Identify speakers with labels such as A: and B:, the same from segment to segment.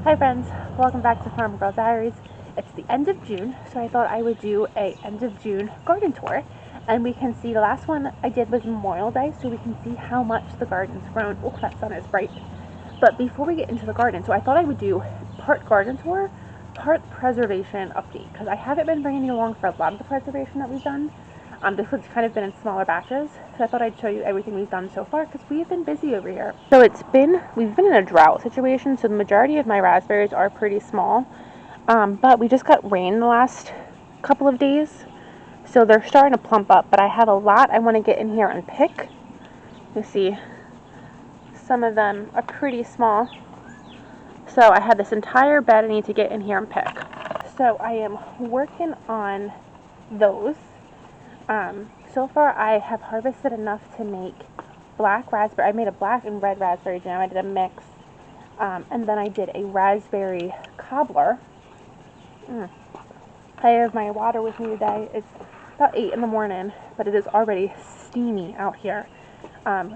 A: Hi friends, welcome back to Farm Girl Diaries. It's the end of June, so I thought I would do a end of June garden tour, and we can see the last one I did was Memorial Day, so we can see how much the garden's grown. Oh, that sun is bright. But before we get into the garden, so I thought I would do part garden tour, part preservation update, because I haven't been bringing you along for a lot of the preservation that we've done. This has kind of been in smaller batches, so I thought I'd show you everything we've done so far because we've been busy over here. So we've been in a drought situation, so the majority of my raspberries are pretty small, but we just got rain the last couple of days, so they're starting to plump up, but I have a lot I want to get in here and pick. You see, some of them are pretty small, so I have this entire bed I need to get in here and pick. So I am working on those. So far I have harvested enough to make black raspberry. I made a black and red raspberry jam. I did a mix. And then I did a raspberry cobbler. I have my water with me today. It's about 8 in the morning, but it is already steamy out here.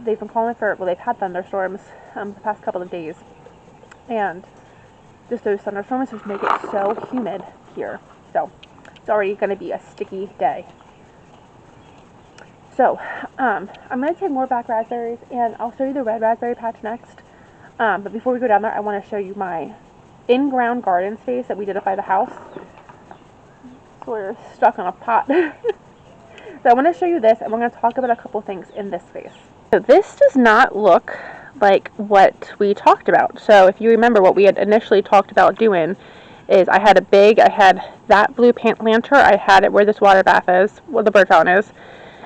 A: They've been calling for, well, they've had thunderstorms the past couple of days. And just those thunderstorms just make it so humid here. So it's already going to be a sticky day. So, I'm going to take more black raspberries, and I'll show you the red raspberry patch next. But before we go down there, I want to show you my in-ground garden space that we did up by the house. So we're stuck on a pot. So I want to show you this, and we're going to talk about a couple things in this space. So this does not look like what we talked about. So if you remember what we had initially talked about doing is I had that blue planter, I had it where this water bath is, where the bird fountain is.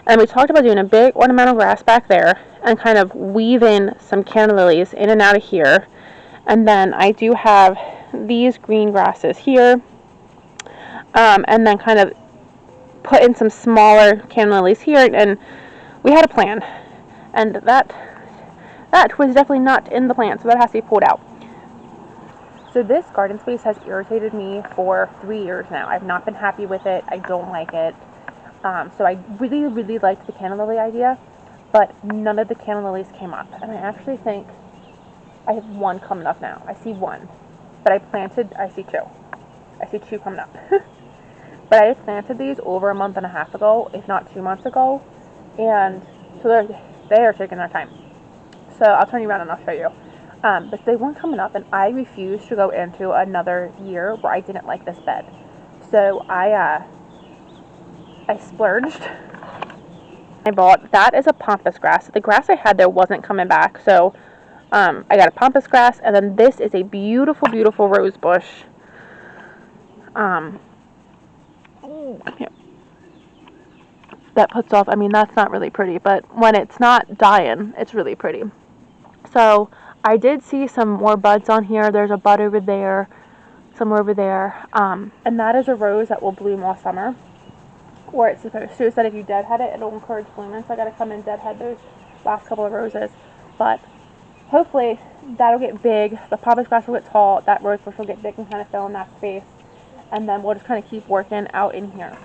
A: And we talked about doing a big ornamental grass back there and kind of weave in some canna lilies in and out of here. And then I do have these green grasses here. And then kind of put in some smaller canna lilies here. And we had a plan. And that was definitely not in the plan, so that has to be pulled out. So this garden space has irritated me for 3 years now. I've not been happy with it. I don't like it. So I really, really liked the canna lily idea, but none of the canna lilies came up. And I actually think I have one coming up now. I see one, but I see two. I see two coming up. But I planted these over a month and a half ago, if not 2 months ago, and so they are taking their time. So I'll turn you around and I'll show you. But they weren't coming up, and I refused to go into another year where I didn't like this bed. So I splurged. I bought, that is a pampas grass. The grass I had there wasn't coming back, so I got a pampas grass, and then this is a beautiful, beautiful rose bush. That puts off, I mean, that's not really pretty, but when it's not dying, it's really pretty. So I did see some more buds on here. There's a bud over there, some over there, and that is a rose that will bloom all summer. Or it's supposed to. It said if you deadhead it, it'll encourage blooming. So I gotta come and deadhead those last couple of roses. But hopefully that'll get big. The pampas grass will get tall. That rose bush will get big and kind of fill in that space. And then we'll just kind of keep working out in here.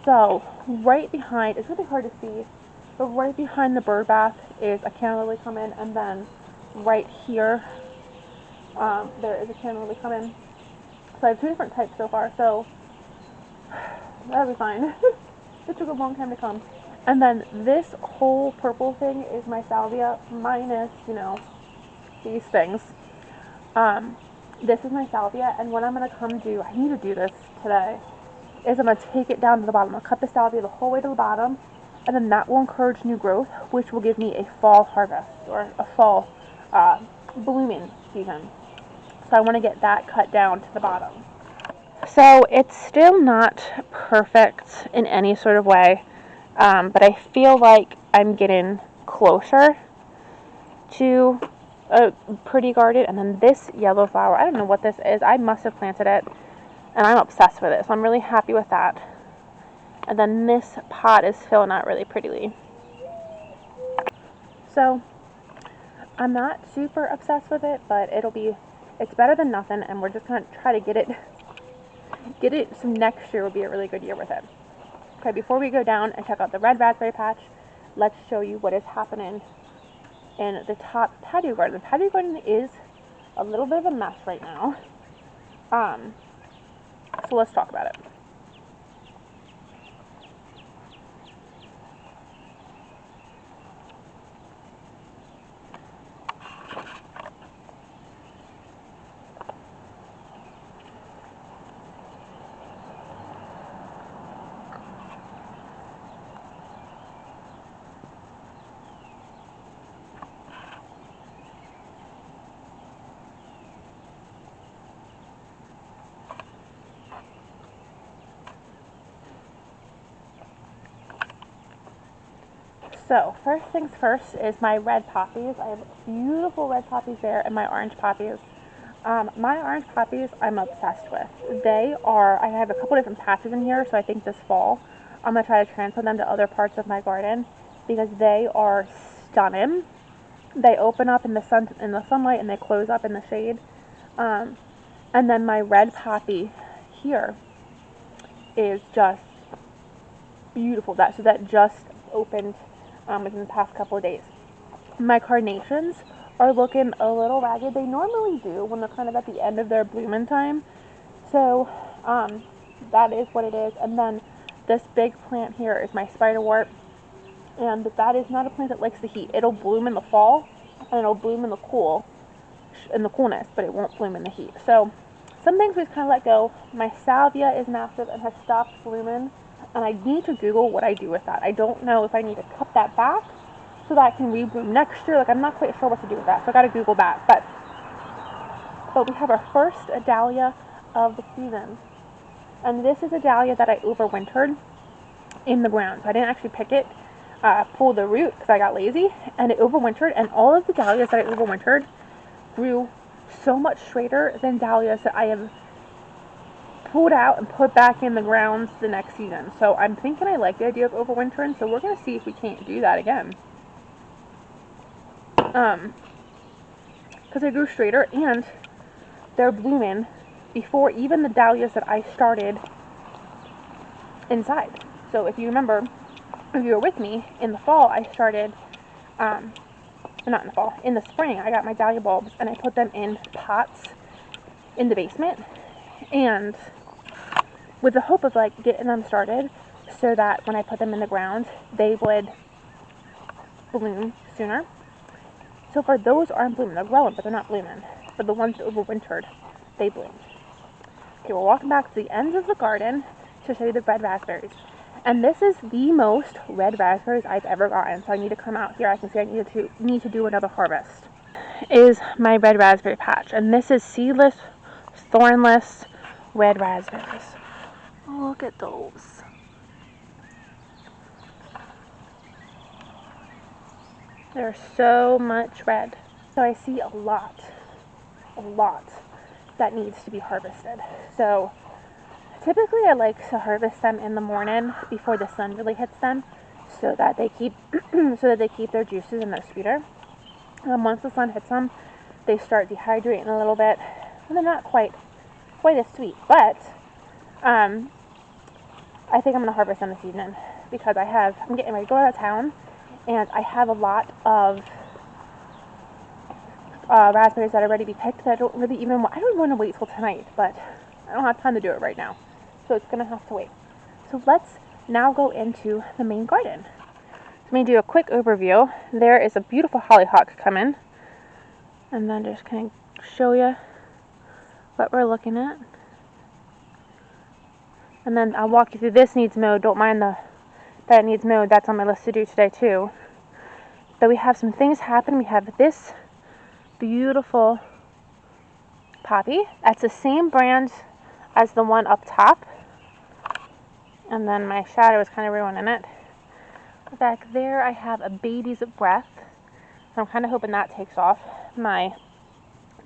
A: So right behind, it's really hard to see, but right behind the bird bath is a canna lily coming, and then right here there is a canna lily coming. So I have two different types so far. So that'll be fine. It took a long time to come. And then this whole purple thing is my salvia, minus, these things. This is my salvia, and what I'm going to come do, I need to do this today, is I'm going to take it down to the bottom. I'll cut the salvia the whole way to the bottom, and then that will encourage new growth, which will give me a fall harvest, or a fall blooming season. So I want to get that cut down to the bottom. So it's still not perfect in any sort of way, but I feel like I'm getting closer to a pretty garden. And then this yellow flower, I don't know what this is. I must have planted it, and I'm obsessed with it, so I'm really happy with that. And then this pot is filling out really prettily. So I'm not super obsessed with it, but it's better than nothing, and we're just going to try to get it so next year will be a really good year with it. Okay, before we go down and check out the red raspberry patch, let's show you what is happening in the top patio garden. The patio garden is a little bit of a mess right now. So let's talk about it. So, first things first is my red poppies. I have beautiful red poppies there and my orange poppies. My orange poppies I'm obsessed with. I have a couple different patches in here, so I think this fall I'm going to try to transplant them to other parts of my garden because they are stunning. They open up in the sunlight and they close up in the shade. And then my red poppy here is just beautiful. That just opened within the past couple of days. My carnations are looking a little ragged. They normally do when they're kind of at the end of their blooming time. So that is what it is. And then this big plant here is my spiderwort. And that is not a plant that likes the heat. It'll bloom in the fall and it'll bloom in the coolness, but it won't bloom in the heat. So some things we've kind of let go. My salvia is massive and has stopped blooming. And I need to Google what I do with that. I don't know if I need to cut that back so that I can rebloom next year. Like, I'm not quite sure what to do with that, so I gotta Google that. But we have our first dahlia of the season. And this is a dahlia that I overwintered in the ground. So I didn't actually pick it, pull the root because I got lazy, and it overwintered. And all of the dahlias that I overwintered grew so much straighter than dahlias that I have pulled out and put back in the grounds the next season. So I'm thinking I like the idea of overwintering, so we're going to see if we can't do that again. Because they grew straighter and they're blooming before even the dahlias that I started inside. So if you remember, if you were with me, in the fall I started, not in the fall, in the spring I got my dahlia bulbs and I put them in pots in the basement, and with the hope of like getting them started so that when I put them in the ground they would bloom sooner. So far those aren't blooming. They're growing, but they're not blooming. But the ones that overwintered, they bloomed. Okay, we're walking back to the ends of the garden to show you the red raspberries. And this is the most red raspberries I've ever gotten. So I need to come out here. I can see I need to do another harvest. Is my red raspberry patch. And this is seedless, thornless red raspberries. Oh, look at those. There's so much red. So I see a lot that needs to be harvested. So typically I like to harvest them in the morning before the sun really hits them so that they keep their juices and they're sweeter. Once the sun hits them, they start dehydrating a little bit and they're not quite as sweet, but I think I'm going to harvest them this evening because I'm getting ready to go out of town and I have a lot of raspberries that are ready to be picked that I don't want to wait till tonight, but I don't have time to do it right now. So it's going to have to wait. So let's now go into the main garden. Let me do a quick overview. There is a beautiful hollyhock coming. And then just kind of show you what we're looking at. And then I'll walk you through this needs mowed. Don't mind that it needs mowed. That's on my list to do today too. But we have some things happen. We have this beautiful poppy. That's the same brand as the one up top. And then my shadow is kind of ruining it. Back there I have a baby's breath. I'm kind of hoping that takes off. My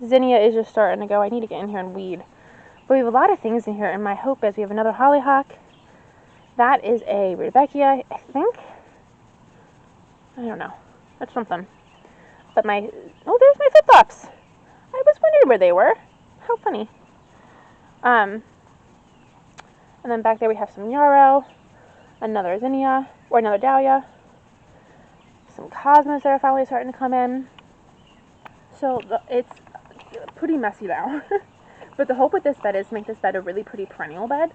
A: zinnia is just starting to go. I need to get in here and weed. But we have a lot of things in here, and my hope is we have another hollyhock. That is a rudbeckia, I think. I don't know. That's something. But there's my flip-flops. I was wondering where they were. How funny. And then back there we have some yarrow, another zinnia, or another dahlia, some cosmos that are finally starting to come in. So it's pretty messy now. But the hope with this bed is to make this bed a really pretty perennial bed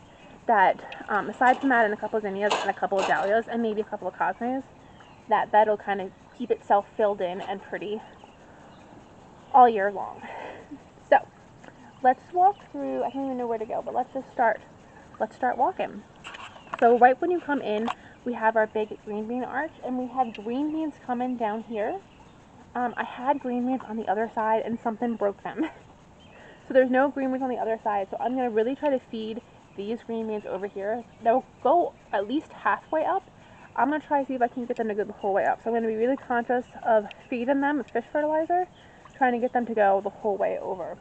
A: that, aside from that and a couple of zinnias and a couple of dahlias and maybe a couple of cosmos, that bed will kind of keep itself filled in and pretty all year long. So let's walk through. I don't even know where to go, but let's just start. Let's start walking. So right when you come in, we have our big green bean arch, and we have green beans coming down here. I had green beans on the other side, and something broke them. So there's no green beans on the other side, so I'm going to really try to feed these green beans over here. They'll go at least halfway up. I'm going to try to see if I can get them to go the whole way up. So I'm going to be really conscious of feeding them with fish fertilizer, trying to get them to go the whole way over.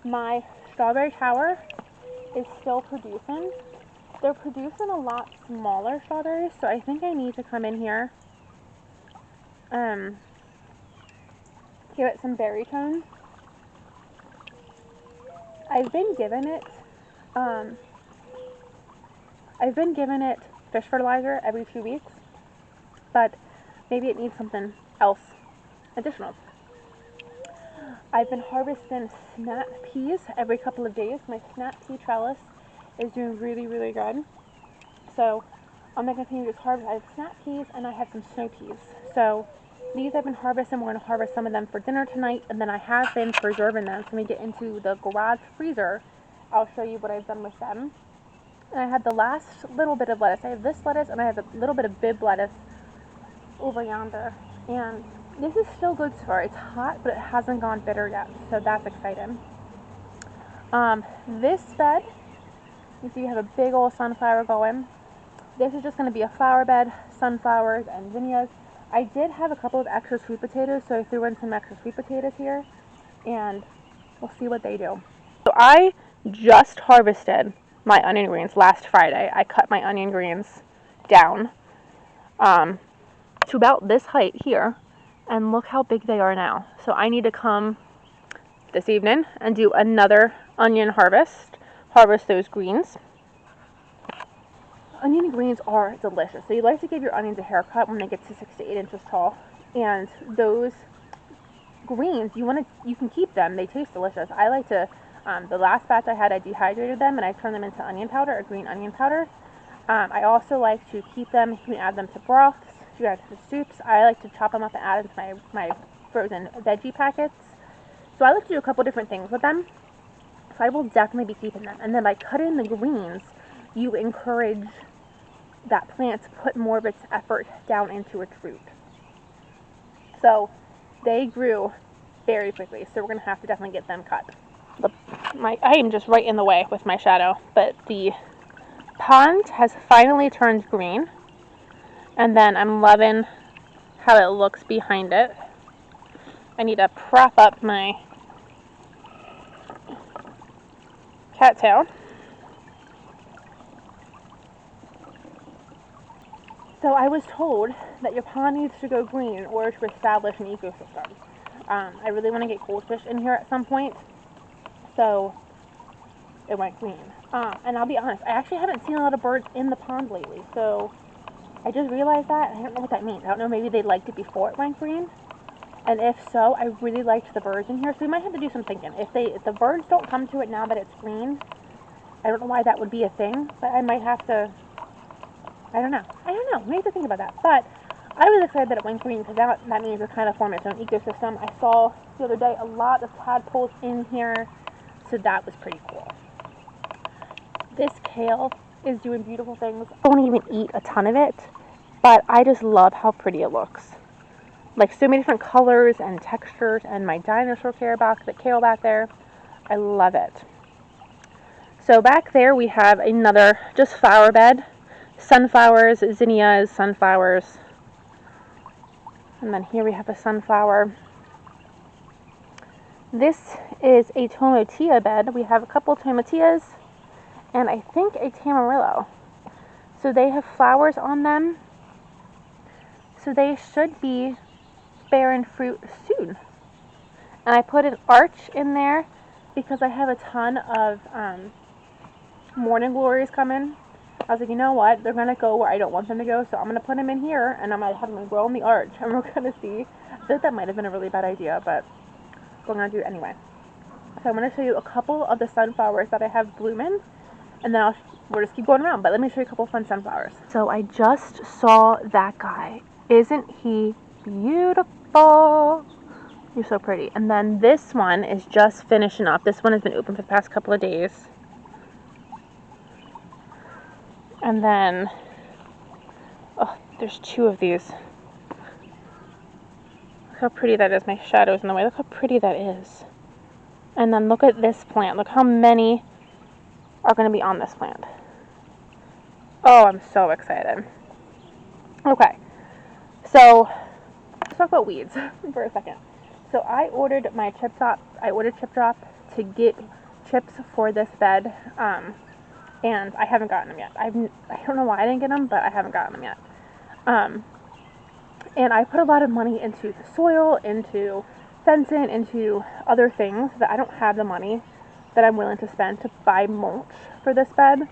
A: My strawberry tower is still producing. They're producing a lot smaller strawberries, so I think I need to come in here, give it some berry tone. I've been giving it fish fertilizer every 2 weeks, but maybe it needs something else additional. I've been harvesting snap peas every couple of days. My snap pea trellis is doing really, really good. So I'm going to continue to harvest. I have snap peas and I have some snow peas. So these I've been harvesting. We're going to harvest some of them for dinner tonight, and then I have been preserving them. So when we get into the garage freezer, I'll show you what I've done with them. And I had the last little bit of lettuce. I have this lettuce and I have a little bit of bib lettuce over yonder. And this is still good so far. It's hot, but it hasn't gone bitter yet, so that's exciting. This bed, you see you have a big old sunflower going. This is just going to be a flower bed, sunflowers and zinnias. I did have a couple of extra sweet potatoes, so I threw in some extra sweet potatoes here, and we'll see what they do. So I just harvested my onion greens last Friday. I cut my onion greens down to about this height here, and look how big they are now. So I need to come this evening and do another onion harvest those greens. Onion greens are delicious. So you like to give your onions a haircut when they get to 6 to 8 inches tall, and those greens, you can keep them. They taste delicious. I like to, the last batch I had, I dehydrated them and I turned them into onion powder, or green onion powder. I also like to keep them. You can add them to broths, you can add them to soups. I like to chop them up and add them to my frozen veggie packets. So I like to do a couple different things with them. So I will definitely be keeping them. And then by cutting the greens, you encourage that plant to put more of its effort down into its root. So they grew very quickly, so we're going to have to definitely get them cut. I am just right in the way with my shadow, but the pond has finally turned green, and then I'm loving how it looks behind it. I need to prop up my cattail. So I was told that your pond needs to go green in order to establish an ecosystem. I really want to get goldfish in here at some point, so it went green. And I'll be honest, I actually haven't seen a lot of birds in the pond lately, so I just realized that, and I don't know what that means. I don't know, maybe they liked it before it went green, and if so, I really liked the birds in here, so we might have to do some thinking. If the birds don't come to it now that it's green, I don't know why that would be a thing, but I might have to, I don't know, we have to think about that. But I was excited that it went green, because that means it's kind of forming its own ecosystem. I saw the other day a lot of tadpoles in here, so that was pretty cool. This kale is doing beautiful things. I won't even eat a ton of it, but I just love how pretty it looks. Like so many different colors and textures, and my dinosaur kale back there, I love it. So back there we have another just flower bed. Sunflowers, zinnias, sunflowers. And then here we have a sunflower. This is a tomatillo bed. We have a couple tomatillas and I think a tamarillo. So they have flowers on them. So they should be bearing fruit soon. And I put an arch in there because I have a ton of morning glories coming. I was like, you know what? They're going to go where I don't want them to go, so I'm going to put them in here, and I'm going to have them grow in the arch, and we're going to see. I think that might have been a really bad idea, but but I'm going to do it anyway. So I'm going to show you a couple of the sunflowers that I have blooming, and then we'll just keep going around. But let me show you a couple fun sunflowers. So I just saw that guy. Isn't he beautiful? You're so pretty. And then this one is just finishing up. This one has been open for the past couple of days. And then, oh, there's two of these. Look how pretty that is. My shadow's in the way. Look how pretty that is. And then look at this plant. Look how many are going to be on this plant. Oh, I'm so excited. Okay, so let's talk about weeds for a second. So I ordered my Chip Drop. I ordered Chip Drop to get chips for this bed, and I haven't gotten them yet. I don't know why I didn't get them, but I haven't gotten them yet. And I put a lot of money into the soil, into fencing, into other things that I don't have the money that I'm willing to spend to buy mulch for this bed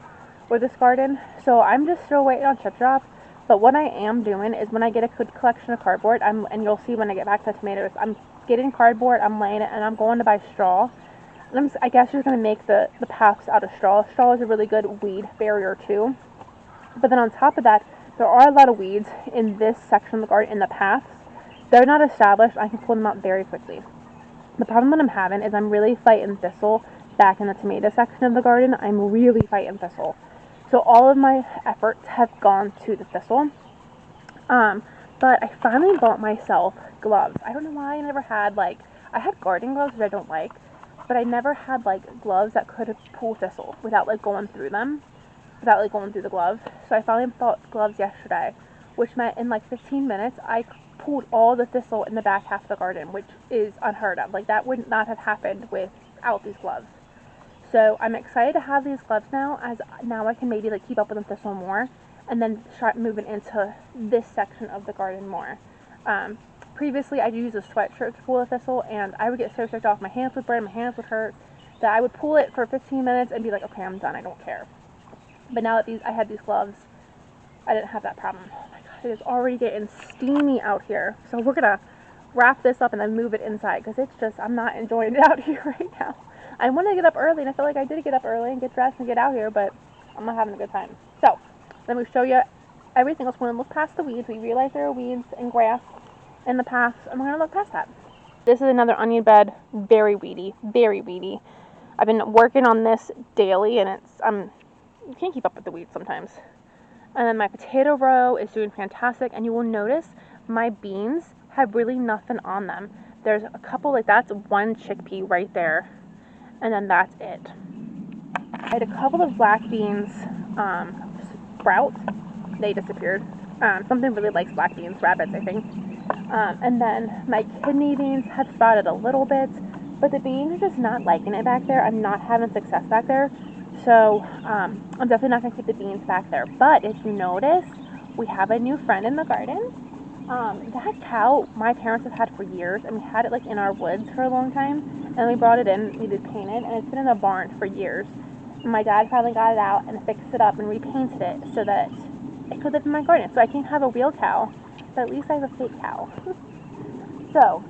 A: or this garden. So I'm just still waiting on Chip Drop. But what I am doing is when I get a good collection of cardboard, and you'll see when I get back to the tomatoes, I'm getting cardboard, I'm laying it, and I'm going to buy straw. And I guess you're going to make the paths out of straw. Straw is a really good weed barrier too. But then on top of that, there are a lot of weeds in this section of the garden, in the paths. They're not established. I can pull them out very quickly. The problem that I'm having is I'm really fighting thistle back in the tomato section of the garden. I'm really fighting thistle. So all of my efforts have gone to the thistle. But I finally bought myself gloves. I don't know why I never had, I had garden gloves that I don't like, but I never had, gloves that could pull thistle without, going through them, without, going through the glove. So I finally bought gloves yesterday, which meant in, 15 minutes, I pulled all the thistle in the back half of the garden, which is unheard of. That would not have happened without these gloves. So I'm excited to have these gloves now, as now I can maybe keep up with the thistle more, and then start moving into this section of the garden more. Previously, I'd use a sweatshirt to pull the thistle, and I would get so sick off. My hands would burn, my hands would hurt, that I would pull it for 15 minutes and be like, okay, I'm done, I don't care. But now that I had these gloves, I didn't have that problem. Oh my god, it is already getting steamy out here. So we're gonna wrap this up and then move it inside, because it's just, I'm not enjoying it out here right now. I want to get up early, and I feel like I did get up early and get dressed and get out here, but I'm not having a good time. So, let me show you everything else. We're going to look past the weeds. We realize there are weeds and grass in the paths, and we're going to look past that. This is another onion bed. Very weedy. Very weedy. I've been working on this daily, and you can't keep up with the weeds sometimes. And then my potato row is doing fantastic, and you will notice my beans have really nothing on them. There's a couple, that's one chickpea right there, and then that's it. I had a couple of black beans sprout. They disappeared. Something really likes black beans, rabbits, I think. And then my kidney beans have sprouted a little bit, but the beans are just not liking it back there. I'm not having success back there. So I'm definitely not going to keep the beans back there. But if you notice, we have a new friend in the garden. That cow my parents have had for years, and we had it in our woods for a long time, and we brought it in, we did paint it, and it's been in the barn for years. And my dad finally got it out and fixed it up and repainted it so that it could live in my garden. So I can't have a real cow, but at least I have a fake cow. So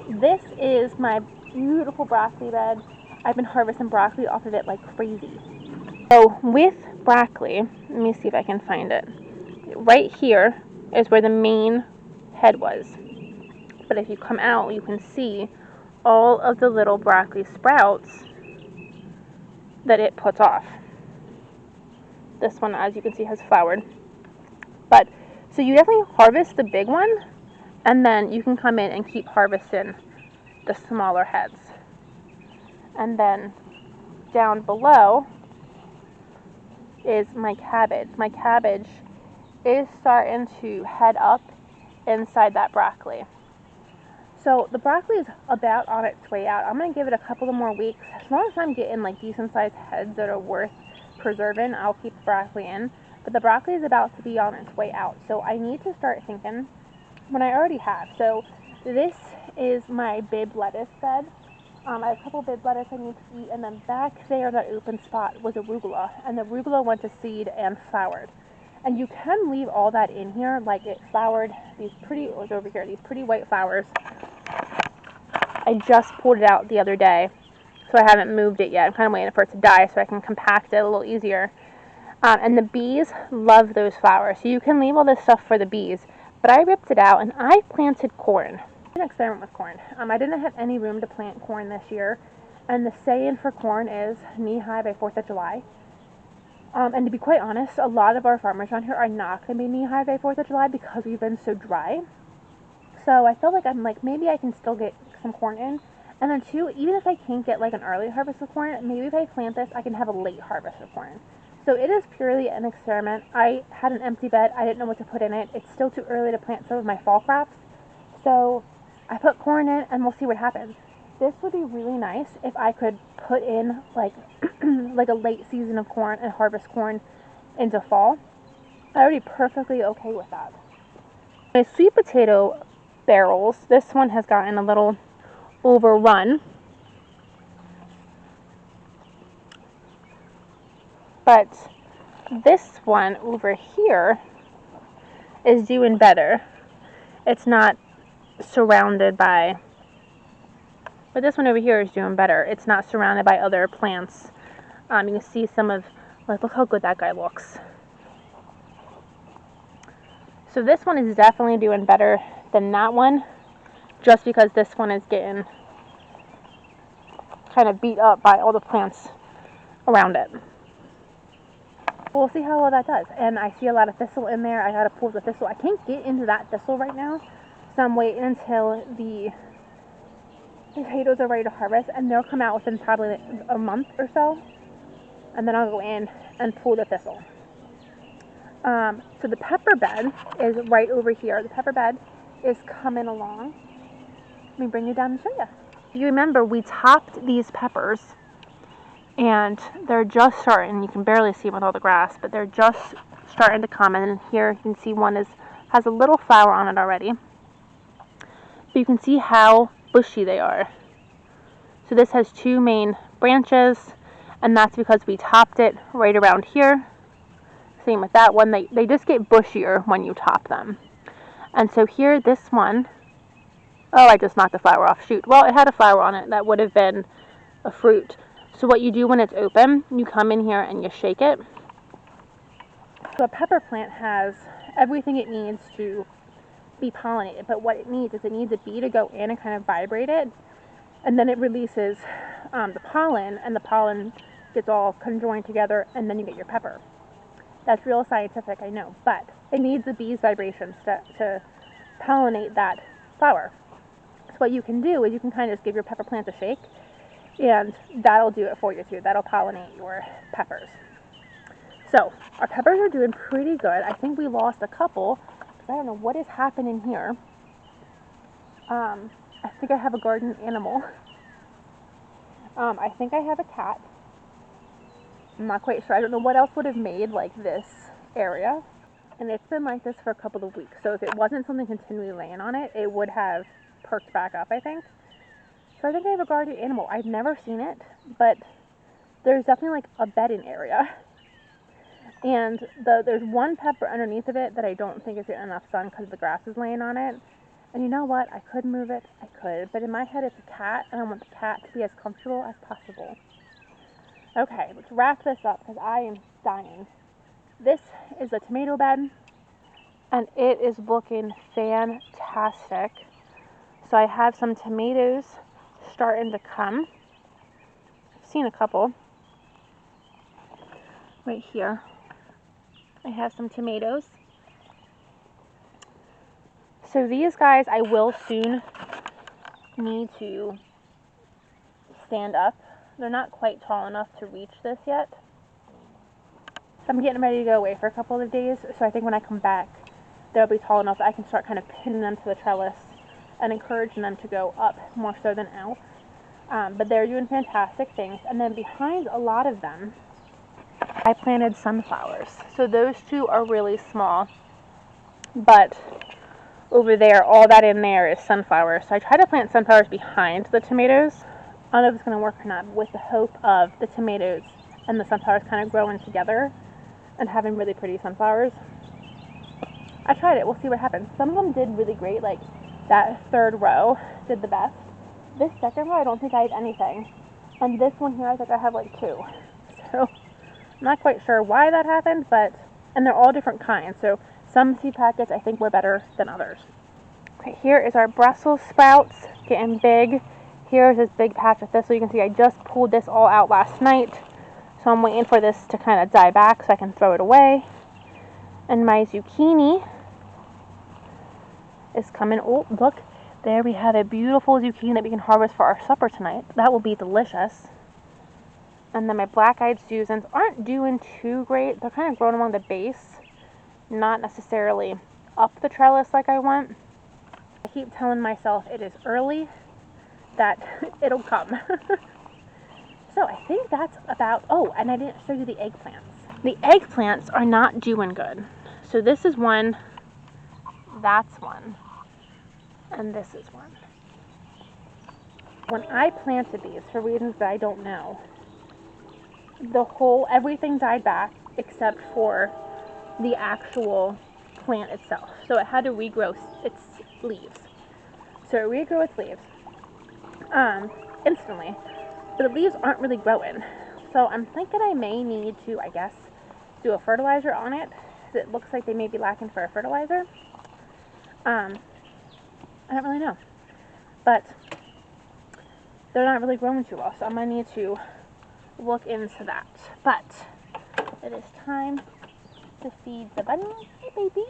A: this is my beautiful broccoli bed. I've been harvesting broccoli off of it like crazy. So with broccoli, let me see if I can find it. Right here is where the main head was. But if you come out, you can see all of the little broccoli sprouts that it puts off. This one, as you can see, has flowered. But, so you definitely harvest the big one, and then you can come in and keep harvesting the smaller heads. And then down below is my cabbage. My cabbage is starting to head up inside that broccoli. So the broccoli is about on its way out. I'm going to give it a couple of more weeks. As long as I'm getting decent sized heads that are worth preserving, I'll keep the broccoli in. But the broccoli is about to be on its way out. So I need to start thinking when I already have. So this is my babe lettuce bed. I have a couple bib lettuce I need to eat, and then back there, that open spot, was arugula, and the arugula went to seed and flowered. And you can leave all that in here, it flowered these pretty, over here, these pretty white flowers. I just pulled it out the other day, so I haven't moved it yet. I'm kind of waiting for it to die so I can compact it a little easier. And the bees love those flowers, so you can leave all this stuff for the bees. But I ripped it out and I planted corn. An experiment with corn. I didn't have any room to plant corn this year, and the say-in for corn is knee-high by 4th of July. And to be quite honest, a lot of our farmers around here are not going to be knee-high by 4th of July because we've been so dry. So I feel like maybe I can still get some corn in. And then two, even if I can't get like an early harvest of corn, maybe if I plant this, I can have a late harvest of corn. So it is purely an experiment. I had an empty bed. I didn't know what to put in it. It's still too early to plant some of my fall crops. So I put corn in and we'll see what happens. This would be really nice if I could put in like like a late season of corn and harvest corn into fall. I would be perfectly okay with that. My sweet potato barrels, this one has gotten a little overrun. But this one over here is doing better. It's not surrounded by, but this one over here is doing better. It's not surrounded by other plants. You can see some of, like, look how good that guy looks. So this one is definitely doing better than that one, just because this one is getting kind of beat up by all the plants around it. We'll see how well that does. And I see a lot of thistle in there. I gotta pull the thistle. I can't get into that thistle right now, so I'm waiting until the potatoes are ready to harvest, and they'll come out within probably a month or so, and then I'll go in and pull the thistle. So the pepper bed is right over here. The pepper bed is coming along. Let me bring you down and show you. You remember we topped these peppers, and they're just starting. You can barely see them with all the grass, but they're just starting to come. And here you can see one has a little flower on it already. But you can see how bushy they are. So this has two main branches, and that's because we topped it right around here. Same with that one. They just get bushier when you top them. And so here, this one, oh, I just knocked the flower off. Shoot. Well, it had a flower on it. That would have been a fruit. So what you do when it's open, you come in here and you shake it. So a pepper plant has everything it needs to be pollinated, but what it needs is it needs a bee to go in and kind of vibrate it, and then it releases the pollen, and the pollen gets all conjoined together, and then you get your pepper. That's real scientific, I know, but it needs the bee's vibrations to pollinate that flower. So what you can do is you can kind of just give your pepper plant a shake, and that'll do it for you too. That'll pollinate your peppers. So our peppers are doing pretty good. I think we lost a couple, because I don't know what is happening here. I think I have a garden animal. I think I have a cat. I'm not quite sure. I don't know what else would have made like this area. And it's been like this for a couple of weeks. So if it wasn't something continually laying on it, it would have perked back up, I think. So I think I have a garden animal. I've never seen it, but there's definitely like a bedding area. And there's one pepper underneath of it that I don't think is getting enough sun because the grass is laying on it. And you know what? I could move it. I could. But in my head, it's a cat, and I want the cat to be as comfortable as possible. Okay, let's wrap this up because I am dying. This is a tomato bed, and it is looking fantastic. So I have some tomatoes starting to come. I've seen a couple right here. I have some tomatoes. So these guys I will soon need to stand up. They're not quite tall enough to reach this yet. I'm getting ready to go away for a couple of days, so I think when I come back, they'll be tall enough that I can start kind of pinning them to the trellis and encouraging them to go up more so than out. But they're doing fantastic things. And then behind a lot of them, I planted sunflowers. So those two are really small, but over there, all that in there is sunflowers. So I try to plant sunflowers behind the tomatoes. I don't know if it's going to work or not, with the hope of the tomatoes and the sunflowers kind of growing together and having really pretty sunflowers. I tried it. We'll see what happens. Some of them did really great. Like that third row did the best. this second row, I don't think I have anything. And this one here, I think I have like 2. So, I'm not quite sure why that happened, but, and they're all different kinds. So, some seed packets I think were better than others. Okay, here is our Brussels sprouts getting big. Here's this big patch of this. So you can see I just pulled this all out last night. So I'm waiting for this to kind of die back so I can throw it away. And my zucchini is coming. Oh, look. There we have a beautiful zucchini that we can harvest for our supper tonight. That will be delicious. And then my black-eyed Susans aren't doing too great. They're kind of growing along the base, not necessarily up the trellis like I want. I keep telling myself it is early, that it'll come. So I think that's about, oh, and I didn't show you the eggplants. The eggplants are not doing good. So this is one, that's one, and this is one. When I planted these, for reasons that I don't know, everything died back except for the actual plant itself. So it had to regrow its leaves. So it regrew its leaves instantly, but the leaves aren't really growing. So I'm thinking I may need to, I guess, do a fertilizer on it. It looks like they may be lacking for a fertilizer. I don't really know, but they're not really growing too well, so I'm gonna need to look into that. But it is time to feed the bunny. Hey, baby.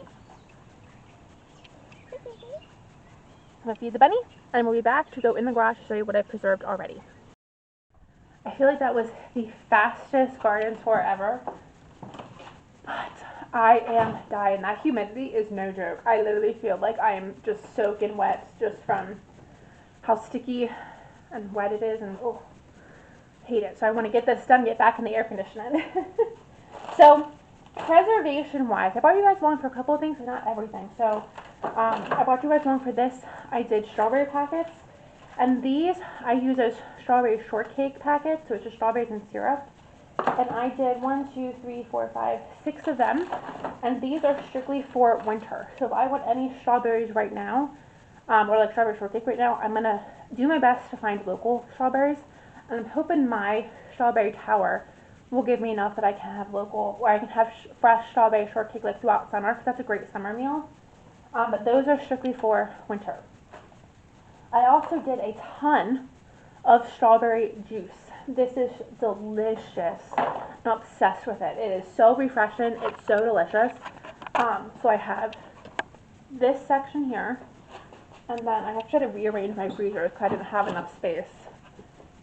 A: Hey, baby. I'm gonna feed the bunny, and we'll be back to go in the garage to show you what I've preserved already. I feel like that was the fastest garden tour ever, but I am dying. That humidity is no joke. I literally feel like I am just soaking wet just from how sticky and wet it is, and oh, hate it. So I want to get this done, get back in the air conditioning. So preservation wise, I brought you guys along for a couple of things, but not everything. So I brought you guys along for this. I did strawberry packets, and these I use as strawberry shortcake packets, so it's just strawberries and syrup. And I did 1, 2, 3, 4, 5, 6 of them, and these are strictly for winter. So if I want any strawberries right now, or like strawberry shortcake right now, I'm gonna do my best to find local strawberries, and I'm hoping my strawberry tower will give me enough that I can have local, or I can have fresh strawberry shortcake like throughout summer, because that's a great summer meal. But those are strictly for winter. I also did a ton of strawberry juice. This is delicious. I'm obsessed with it. It is so refreshing. It's so delicious. So I have this section here, and then I actually had to rearrange my freezer because I didn't have enough space.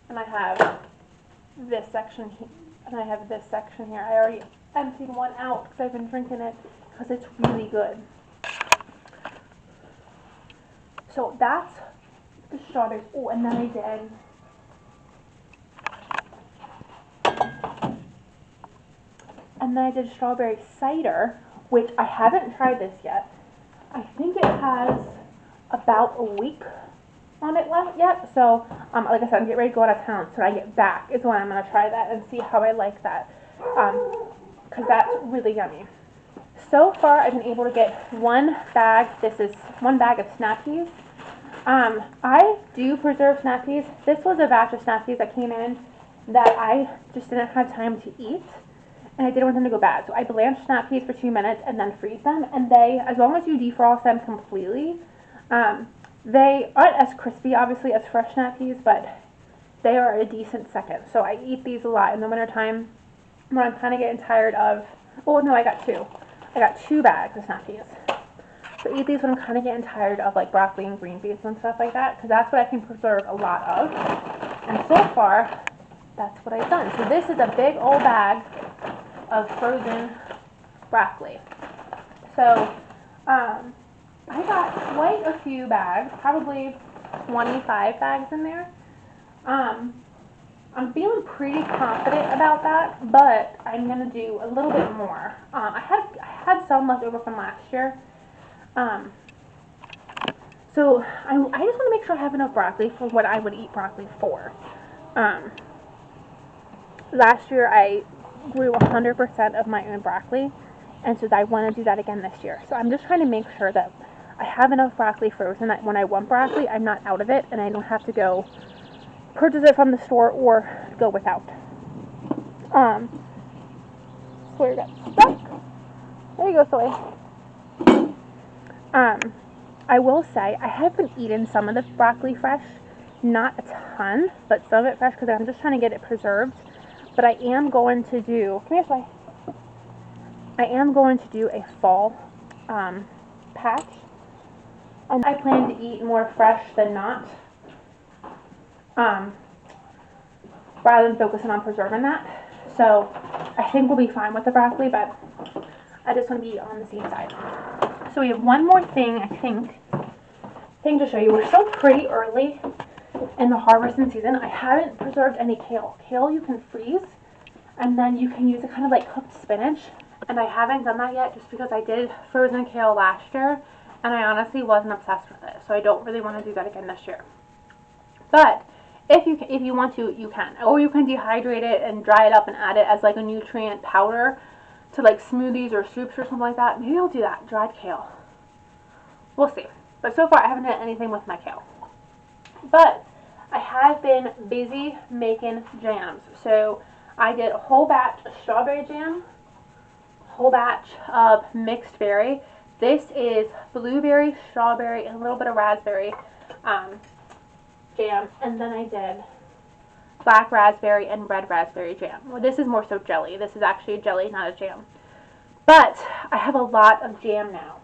A: And I have this section here, and I have this section here. I already emptied one out because I've been drinking it because it's really good. So that's the strawberries. Oh, and then I did strawberry cider, which I haven't tried this yet. I think it has about a week on it left yet. So, like I said, I'm getting ready to go out of town. So when I get back is when I'm going to try that and see how I like that. Because that's really yummy. So far, I've been able to get one bag. This is one bag of snap peas. I do preserve snap peas. This was a batch of snap peas that came in that I just didn't have time to eat, and I didn't want them to go bad. So I blanched snap peas for 2 minutes and then freeze them, and they, as long as you defrost them completely, they aren't as crispy, obviously, as fresh snap peas, but they are a decent second. So I eat these a lot in the wintertime when I'm kind of getting tired of, oh no, I got 2. I got 2 bags of snap peas. So eat these when I'm kind of getting tired of like broccoli and green beans and stuff like that, because that's what I can preserve a lot of. And so far, that's what I've done. So this is a big old bag of frozen broccoli. So I got quite a few bags, probably 25 bags in there. I'm feeling pretty confident about that, but I'm gonna do a little bit more. I had some left over from last year. So I just want to make sure I have enough broccoli for what I would eat broccoli for. Last year I grew 100% of my own broccoli, and so I want to do that again this year. So I'm just trying to make sure that I have enough broccoli frozen that when I want broccoli, I'm not out of it and I don't have to go purchase it from the store or go without. Sawyer got stuck. There you go, Sawyer. I will say I have been eating some of the broccoli fresh, not a ton, but some of it fresh because I'm just trying to get it preserved. But I am going to do, come here, Sawyer. I am going to do a fall patch. And I plan to eat more fresh than not, rather than focusing on preserving that. So I think we'll be fine with the broccoli, but I just want to be on the safe side. So we have one more thing, I think to show you. We're still pretty early in the harvesting season. I haven't preserved any kale. Kale you can freeze, and then you can use it kind of like cooked spinach. And I haven't done that yet just because I did frozen kale last year, and I honestly wasn't obsessed with it. So I don't really want to do that again this year. But if you want to, you can. Or you can dehydrate it and dry it up and add it as like a nutrient powder to like smoothies or soups or something like that. Maybe I'll do that, dried kale. We'll see. But so far I haven't done anything with my kale. But I have been busy making jams. So I did a whole batch of strawberry jam, whole batch of mixed berry. This is blueberry, strawberry, and a little bit of raspberry jam. And then I did black raspberry and red raspberry jam. Well, this is more so jelly. This is actually a jelly, not a jam. But I have a lot of jam now.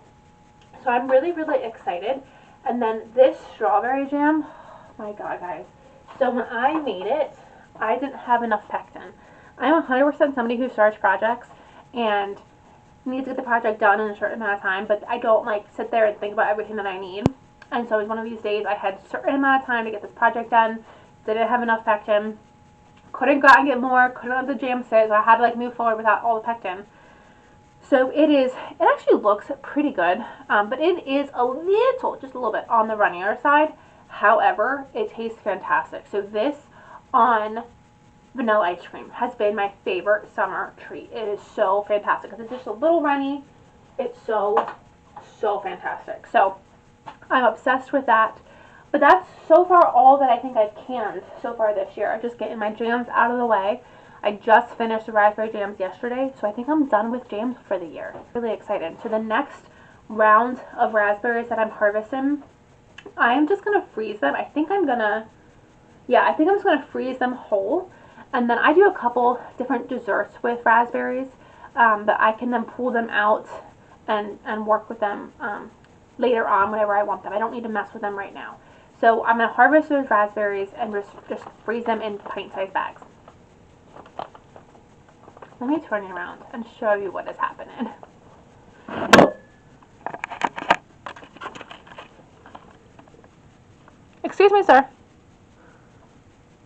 A: So I'm really, really excited. And then this strawberry jam, oh my god, guys. So when I made it, I didn't have enough pectin. I'm 100% somebody who starts projects and needs to get the project done in a certain amount of time, but I don't like sit there and think about everything that I need. And so it was one of these days I had a certain amount of time to get this project done, didn't have enough pectin, couldn't go out and get more, couldn't let the jam sit, so I had to like move forward without all the pectin. So it actually looks pretty good, but it is just a little bit on the runnier side. However, it tastes fantastic. So this on vanilla ice cream has been my favorite summer treat. It is so fantastic because it's just a little runny. It's so, so fantastic. So I'm obsessed with that. But that's so far all that I think I've canned so far this year. I'm just getting my jams out of the way. I just finished the raspberry jams yesterday, so I think I'm done with jams for the year. Really excited. So the next round of raspberries that I'm harvesting, I am just going to freeze them. I think I'm just going to freeze them whole. And then I do a couple different desserts with raspberries that I can then pull them out and work with them later on whenever I want them. I don't need to mess with them right now. So I'm going to harvest those raspberries and just freeze them in pint-sized bags. Let me turn it around and show you what is happening. Excuse me, sir.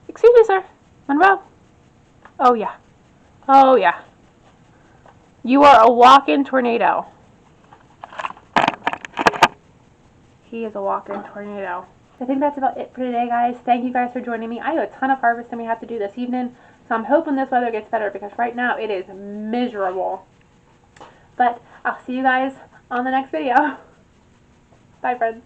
A: Excuse me, sir. Monroe. Oh, yeah. Oh, yeah. You are a walk-in tornado. He is a walk-in tornado. I think that's about it for today, guys. Thank you guys for joining me. I have a ton of harvesting we have to do this evening, so I'm hoping this weather gets better because right now it is miserable. But I'll see you guys on the next video. Bye, friends.